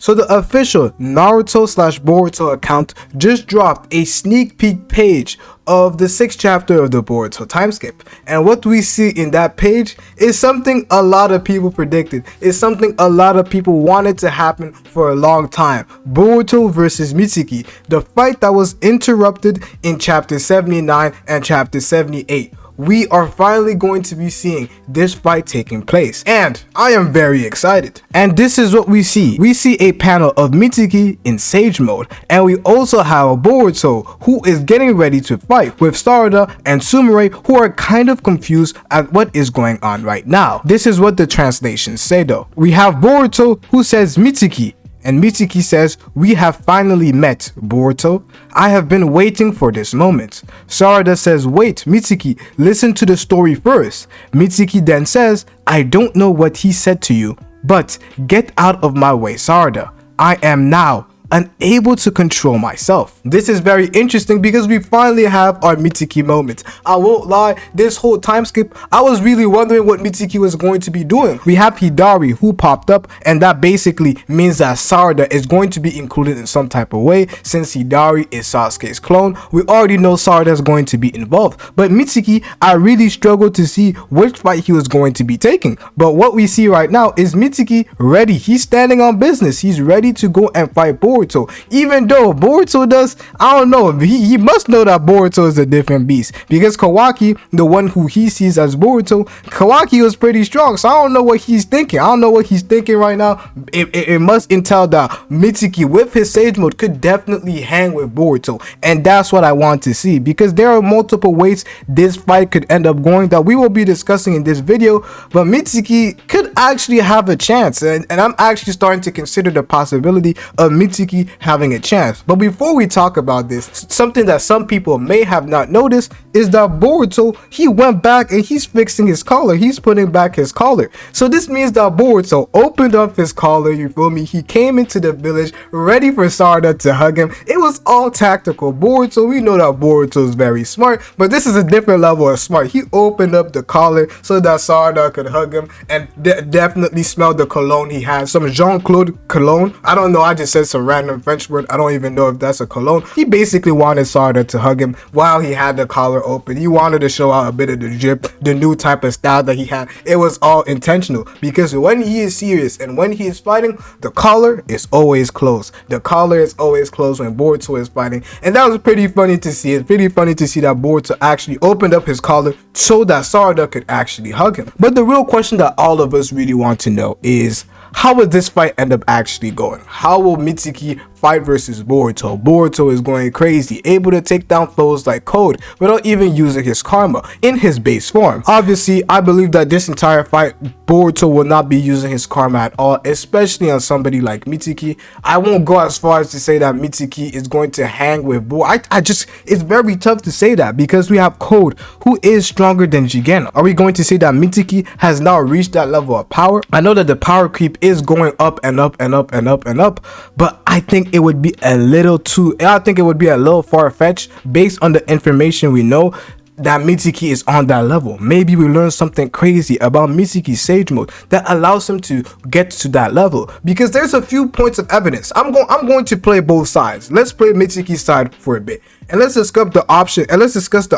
So the official Naruto/Boruto account just dropped a sneak peek page of the 6th chapter of the Boruto time skip, and what we see in that page is something a lot of people predicted. It's something a lot of people wanted to happen for a long time. Boruto versus Mitsuki, the fight that was interrupted in chapter 79 and chapter 78. We are finally going to be seeing this fight taking place, and I am very excited. And this is what we see. We see a panel of Mitsuki in Sage mode, and we also have a Boruto who is getting ready to fight with Sarada and Sumire, who are kind of confused at what is going on right now. This is what the translations say though. We have Boruto who says Mitsuki, and Mitsuki says, "We have finally met, Boruto. I have been waiting for this moment." Sarada says, "Wait, Mitsuki, listen to the story first." Mitsuki then says, "I don't know what he said to you, but get out of my way, Sarada. I am now unable to control myself." This is very interesting because we finally have our Mitsuki moment. I won't lie, this whole time skip, I was really wondering what Mitsuki was going to be doing. We have Hidari who popped up, and that basically means that Sarada is going to be included in some type of way. Since Hidari is Sasuke's clone, we already know Sarada is going to be involved. But Mitsuki, I really struggled to see which fight he was going to be taking. But what we see right now is Mitsuki ready. He's standing on business. He's ready to go and fight Boruto. Even though Boruto does, I don't know, he must know that Boruto is a different beast, because Kawaki, the one who he sees as Boruto, Kawaki was pretty strong, so I don't know what he's thinking. I don't know what he's thinking right now. It must entail that Mitsuki with his Sage mode could definitely hang with Boruto, and that's what I want to see, because there are multiple ways this fight could end up going that we will be discussing in this video, but Mitsuki could actually have a chance, and I'm actually starting to consider the possibility of Mitsuki having a chance. But before we talk about this, something that some people may have not noticed is that Boruto, he went back and he's fixing his collar. He's putting back his collar. So this means that Boruto opened up his collar, you feel me? He came into the village ready for Sarada to hug him. It was all tactical. Boruto, we know that Boruto is very smart, but this is a different level of smart. He opened up the collar so that Sarada could hug him, and definitely smelled the cologne he had. Some Jean-Claude cologne. I don't know, I just said some random French word. I don't even know if that's a cologne. He basically wanted Sarada to hug him while he had the collar open. He wanted to show out a bit of the drip, the new type of style that he had. It was all intentional, because when he is serious and when he is fighting, the collar is always closed. The collar is always closed when Boruto is fighting, and that was pretty funny to see. It's pretty funny to see that Boruto actually opened up his collar so that Sarada could actually hug him. But the real question that all of us really want to know is, how will this fight end up actually going? How will Mitsuki fight versus Boruto? Boruto is going crazy, able to take down foes like Code without even using his karma in his base form. Obviously, I believe that this entire fight, Boruto will not be using his karma at all, especially on somebody like Mitsuki. I won't go as far as to say that Mitsuki is going to hang with Boruto. It's very tough to say that, because we have Code, who is stronger than Jigen. Are we going to say that Mitsuki has now reached that level of power? I know that the power creep is going up and up and up and up and up, but I think it would be a little far-fetched based on the information we know that Mitsuki is on that level. Maybe we learn something crazy about Mitsuki's Sage mode that allows him to get to that level, because there's a few points of evidence. I'm going to play both sides. Let's play Mitsuki's side for a bit, and let's discuss the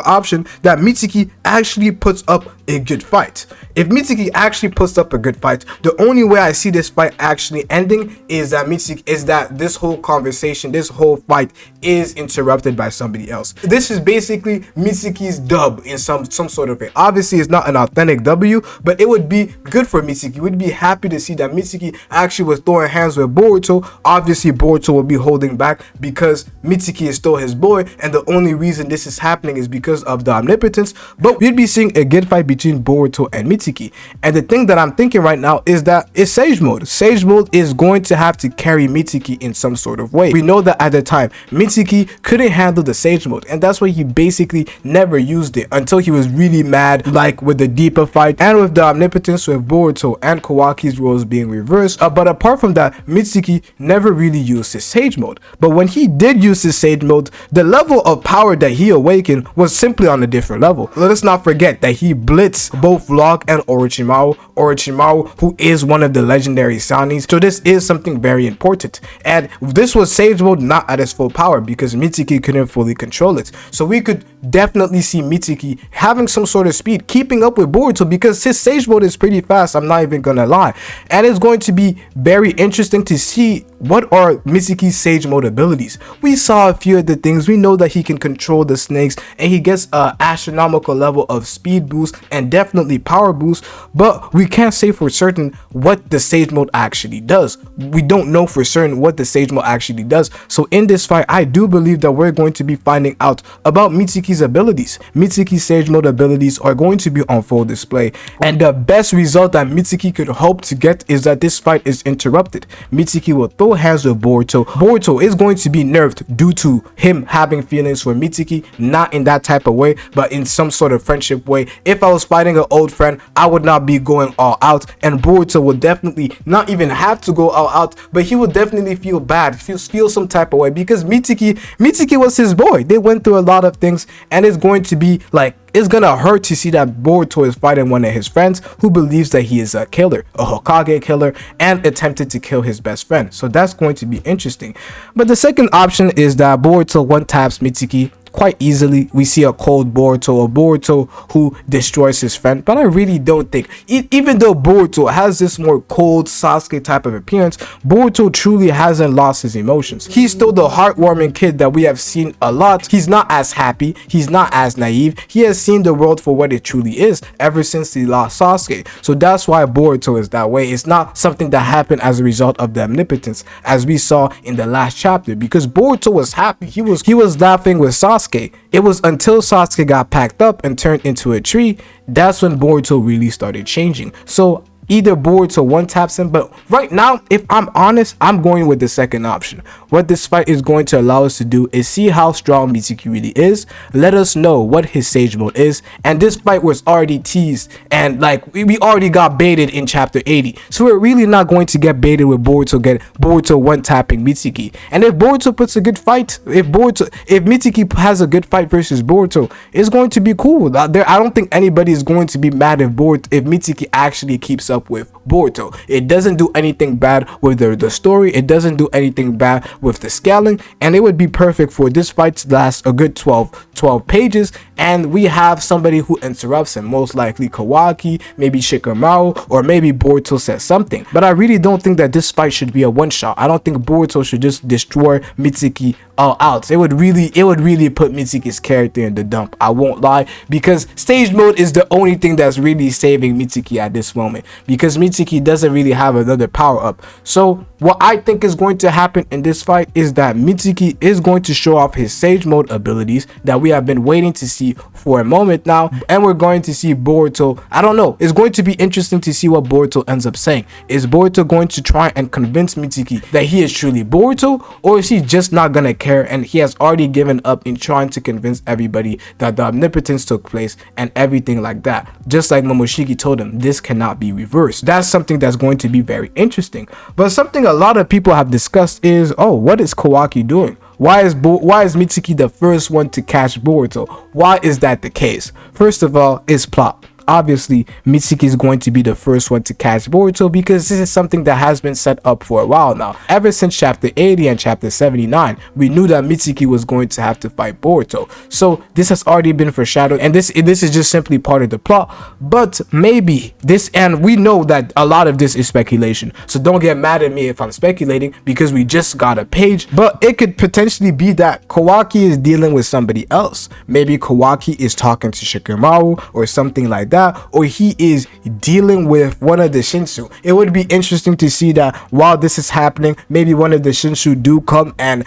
option that Mitsuki actually puts up a good fight. If Mitsuki actually puts up a good fight, the only way I see this fight actually ending is that this whole conversation, this whole fight is interrupted by somebody else. This is basically Mitsuki's dub in some sort of way. Obviously, it's not an authentic W, but it would be good for Mitsuki. We'd be happy to see that Mitsuki actually was throwing hands with Boruto. Obviously, Boruto will be holding back because Mitsuki is still his boy, and the only reason this is happening is because of the omnipotence. But we'd be seeing a good fight between Boruto and Mitsuki. And the thing that I'm thinking right now is that it's Sage mode. Sage mode is going to have to carry Mitsuki in some sort of way. We know that at the time, Mitsuki couldn't handle the Sage mode, and that's why he basically never used it until he was really mad, like with the deeper fight and with the omnipotence with Boruto and Kawaki's roles being reversed. But apart from that, Mitsuki never really used his Sage mode. But when he did use his Sage mode, the level level of power that he awakened was simply on a different level. Let us not forget that he blitzed both Log and Orochimaru, who is one of the legendary Sanis. So this is something very important. And this was Sage Mode not at its full power because Mitsuki couldn't fully control it. So we could definitely see Mitsuki having some sort of speed, keeping up with Boruto, because his Sage Mode is pretty fast, I'm not even gonna lie. And it's going to be very interesting to see what are Mitsuki's Sage Mode abilities. We saw a few of the things. We know that he can control the snakes and he gets an astronomical level of speed boost and definitely power boost, but we can't say for certain what the Sage Mode actually does. We don't know for certain what the Sage Mode actually does. So in this fight, I do believe that we're going to be finding out about Mitsuki's abilities. Mitsuki's Sage Mode abilities are going to be on full display, and the best result that Mitsuki could hope to get is that this fight is interrupted. Mitsuki will throw hands with Boruto. Boruto is going to be nerfed due to him having feelings for Mitsuki, not in that type of way, but in some sort of friendship way. If I was fighting an old friend, I would not be going all out, and Boruto would definitely not even have to go all out, but he would definitely feel bad, feel some type of way, because Mitsuki was his boy. They went through a lot of things, and it's going to be like, it's gonna hurt to see that Boruto is fighting one of his friends who believes that he is a killer, a Hokage killer, and attempted to kill his best friend. So that's going to be interesting. But the second option is that Boruto one-taps Mitsuki quite easily. We see a cold Boruto, a Boruto who destroys his friend. But I really don't think, even though Boruto has this more cold Sasuke type of appearance, Boruto truly hasn't lost his emotions. He's still the heartwarming kid that we have seen a lot. He's not as happy, he's not as naive. He has seen the world for what it truly is ever since he lost Sasuke. So that's why Boruto is that way. It's not something that happened as a result of the omnipotence, as we saw in the last chapter, because Boruto was happy. He was laughing with Sasuke. It was until Sasuke got packed up and turned into a tree, that's when Boruto really started changing. So either Boruto one-taps him, but right now, if I'm honest, I'm going with the second option. What this fight is going to allow us to do is see how strong Mitsuki really is, let us know what his Sage Mode is, and this fight was already teased, and like we already got baited in chapter 80, so we're really not going to get baited with Boruto one-tapping Mitsuki. And if Boruto puts a good fight, if Mitsuki has a good fight versus Boruto, it's going to be cool. I don't think anybody is going to be mad if Mitsuki actually keeps up with Boruto. It doesn't do anything bad with the story, it doesn't do anything bad with the scaling, and it would be perfect for this fight to last a good 12 pages, and we have somebody who interrupts him, most likely Kawaki, maybe Shikamaru, or maybe Boruto says something. But I really don't think that this fight should be a one-shot. I don't think Boruto should just destroy Mitsuki all out. It would really put Mitsuki's character in the dump, I won't lie, because Sage Mode is the only thing that's really saving Mitsuki at this moment, because Mitsuki doesn't really have another power up. So what I think is going to happen in this fight is that Mitsuki is going to show off his Sage Mode abilities that we have been waiting to see for a moment now, and we're going to see Boruto. I don't know, it's going to be interesting to see what Boruto ends up saying. Is Boruto going to try and convince Mitsuki that he is truly Boruto, or is he just not gonna care and he has already given up in trying to convince everybody that the omnipotence took place and everything like that? Just like Momoshiki told him, this cannot be reversed. That's something that's going to be very interesting. But something a lot of people have discussed is, oh, what is Kawaki doing? Why is Mitsuki the first one to catch Boruto? Why is that the case? First of all, it's plot. Obviously, Mitsuki is going to be the first one to catch Boruto because this is something that has been set up for a while now. Ever since chapter 80 and chapter 79, we knew that Mitsuki was going to have to fight Boruto. So this has already been foreshadowed, and this is just simply part of the plot. But maybe this, and we know that a lot of this is speculation, so don't get mad at me if I'm speculating because we just got a page, but it could potentially be that Kawaki is dealing with somebody else. Maybe Kawaki is talking to Shikamaru or something like that, or he is dealing with one of the Shinshu. It would be interesting to see that while this is happening, maybe one of the Shinshu do come and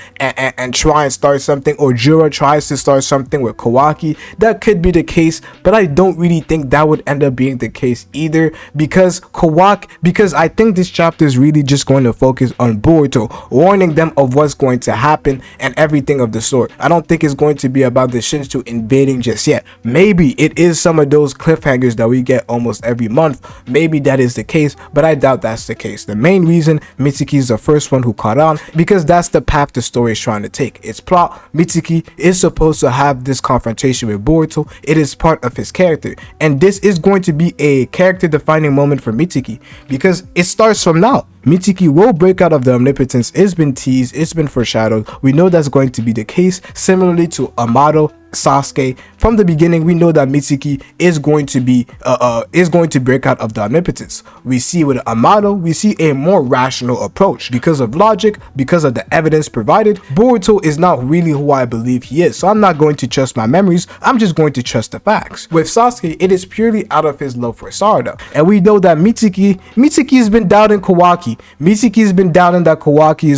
try and start something, or Jura tries to start something with Kawaki. That could be the case, but I don't really think that would end up being the case either, because I think this chapter is really just going to focus on Boruto, warning them of what's going to happen and everything of the sort. I don't think it's going to be about the Shinshu invading just yet. Maybe it is some of those cliffhangers bangers that we get almost every month, maybe that is the case, but I doubt that's the case. The main reason Mitsuki is the first one who caught on, because that's the path the story is trying to take. Its plot, Mitsuki is supposed to have this confrontation with Boruto. It is part of his character, and this is going to be a character defining moment for Mitsuki, because it starts from now. Mitsuki will break out of the omnipotence. It's been teased, it's been foreshadowed. We know that's going to be the case. Similarly to Amato, Sasuke, from the beginning we know that Mitsuki is going to break out of the omnipotence. We see with Amato, we see a more rational approach because of logic, because of the evidence provided. Boruto is not really who I believe he is, so I'm not going to trust my memories, I'm just going to trust the facts. With Sasuke, it is purely out of his love for Sarada, and we know that Mitsuki has been doubting Kawaki. Mitsuki has been doubting that Kawaki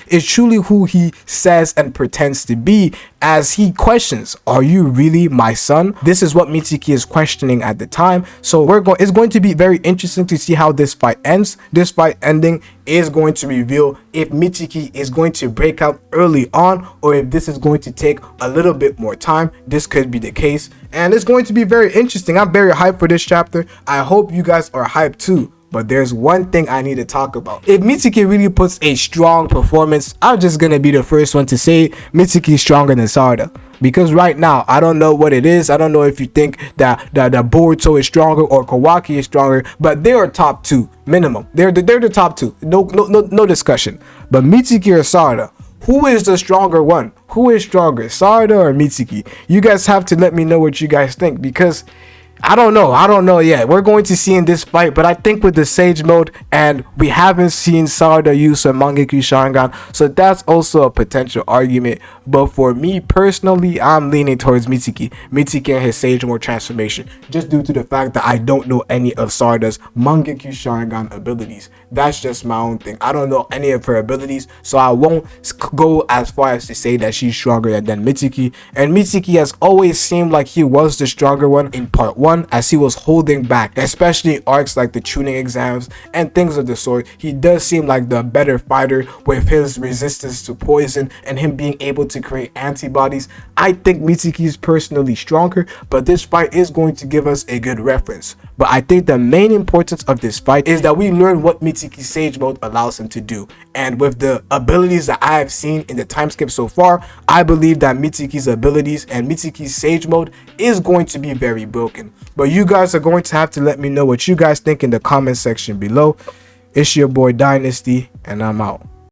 is truly who he says and pretends to be, as he questions, are you really my son? This is what Mitsuki is questioning at the time. So it's going to be very interesting to see how this fight ends. This fight ending is going to reveal if Mitsuki is going to break out early on, or if this is going to take a little bit more time. This could be the case, and it's going to be very interesting. I'm very hyped for this chapter. I hope you guys are hyped too. But there's one thing I need to talk about. If Mitsuki really puts a strong performance, I'm just gonna be the first one to say Mitsuki is stronger than Sarada. Because right now, I don't know what it is. I don't know if you think that Boruto is stronger or Kawaki is stronger, but they are top two minimum. They're the top two. No discussion. But Mitsuki or Sarada, who is the stronger one? Who is stronger, Sarada or Mitsuki? You guys have to let me know what you guys think, because I don't know yet. We're going to see in this fight, but I think with the Sage mode, and we haven't seen Sarada use her Mangekyo Sharingan, so that's also a potential argument. But for me personally, I'm leaning towards Mitsuki and his Sage mode transformation, just due to the fact that I don't know any of Sarada's Mangekyo Sharingan abilities. That's just my own thing. I don't know any of her abilities, so I won't go as far as to say that she's stronger than Mitsuki. And Mitsuki has always seemed like he was the stronger one in part 1, as he was holding back, especially in arcs like the tuning exams and things of the sort. He does seem like the better fighter with his resistance to poison and him being able to create antibodies. I think Mitsuki is personally stronger, but this fight is going to give us a good reference. But I think the main importance of this fight is that we learn what Mitsuki's Sage mode allows him to do. And with the abilities that I have seen in the time skip so far, I believe that Mitsuki's abilities and Mitsuki's Sage mode is going to be very broken. But you guys are going to have to let me know what you guys think in the comment section below. It's your boy Dynasty, and I'm out.